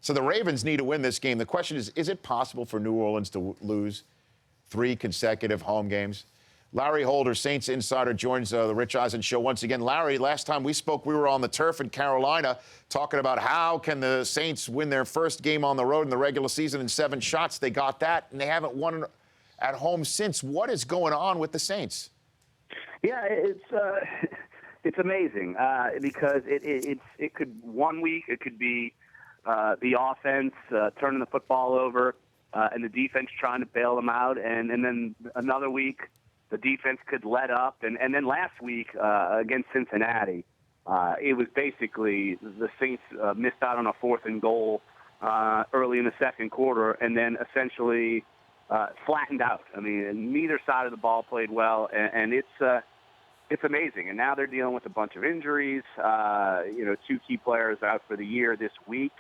So the Ravens need to win this game. The question is it possible for New Orleans to lose 3 consecutive home games? Larry Holder, Saints insider, joins the Rich Eisen show once again. Larry, last time we spoke, we were on the turf in Carolina talking about how can the Saints win their first game on the road in the regular season in 7 shots. They got that, and they haven't won at home since. What is going on with the Saints? Yeah, it's amazing because it could one week it could be the offense turning the football over and the defense trying to bail them out, and then another week the defense could let up, and then last week against Cincinnati, it was basically the Saints missed out on a 4th and goal early in the second quarter, and then essentially flattened out. I mean, neither side of the ball played well, and it's amazing. And now they're dealing with a bunch of injuries. 2 key players out for the year this week.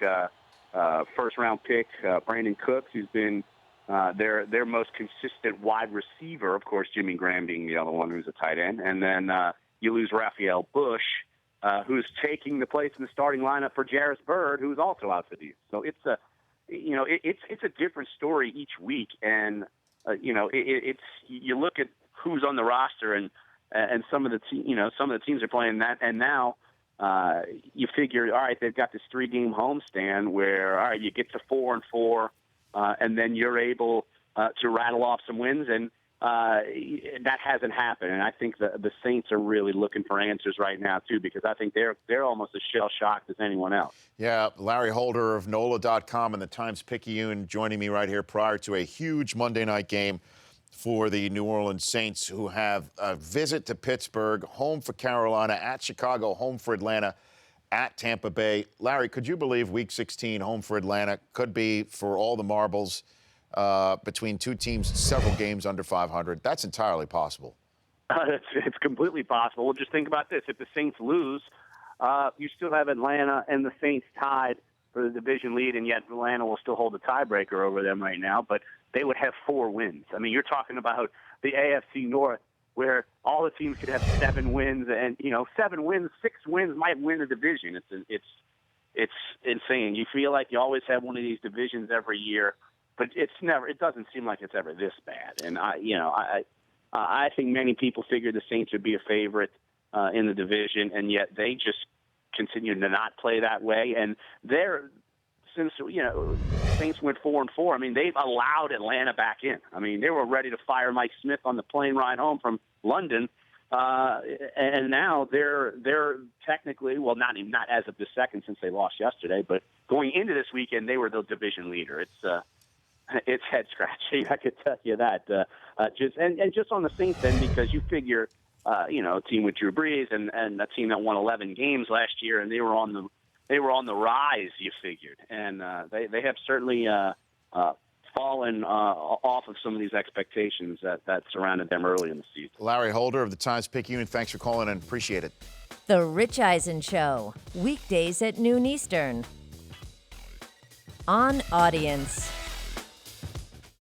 First-round pick Brandon Cooks, who's been their most consistent wide receiver. Of course, Jimmy Graham being the other one who's a tight end. And then you lose Raphael Bush, who's taking the place in the starting lineup for Jarris Byrd, who's also out for the year. So it's a different story each week. And you look at who's on the roster and some of the teams are playing that, and now you figure, all right, they've got this 3-game homestand where, all right, you get to 4-4, and then you're able to rattle off some wins, and that hasn't happened. And I think the Saints are really looking for answers right now too, because I think they're almost as shell-shocked as anyone else. Yeah, Larry Holder of NOLA.com and the Times-Picayune joining me right here prior to a huge Monday night game for the New Orleans Saints, who have a visit to Pittsburgh, home for Carolina, at Chicago, home for Atlanta, at Tampa Bay. Larry, could you believe Week 16, home for Atlanta, could be, for all the marbles, between 2 teams, several games under 500? That's entirely possible. It's completely possible. Well, just think about this. If the Saints lose, you still have Atlanta and the Saints tied for the division lead, and yet Atlanta will still hold the tiebreaker over them right now, but they would have 4 wins. I mean, you're talking about the AFC North, where all the teams could have 7 wins, and 7 wins, 6 wins might win the division. It's insane. You feel like you always have one of these divisions every year, but it doesn't seem like it's ever this bad. And I think many people figured the Saints would be a favorite in the division, and yet they just continue to not play that way. And since Saints went 4-4, I mean, they've allowed Atlanta back in. I mean, they were ready to fire Mike Smith on the plane ride home from London, and now they're technically, well, not as of the second since they lost yesterday, but going into this weekend, they were the division leader. It's head scratching, I could tell you that. Just on the Saints end, because you figure, a team with Drew Brees and a team that won 11 games last year, and they were on the rise, you figured, and they have certainly fallen off of some of these expectations that surrounded them early in the season. Larry Holder of the Times-Picayune, thanks for calling in. Appreciate it. The Rich Eisen Show, weekdays at noon Eastern. On Audience.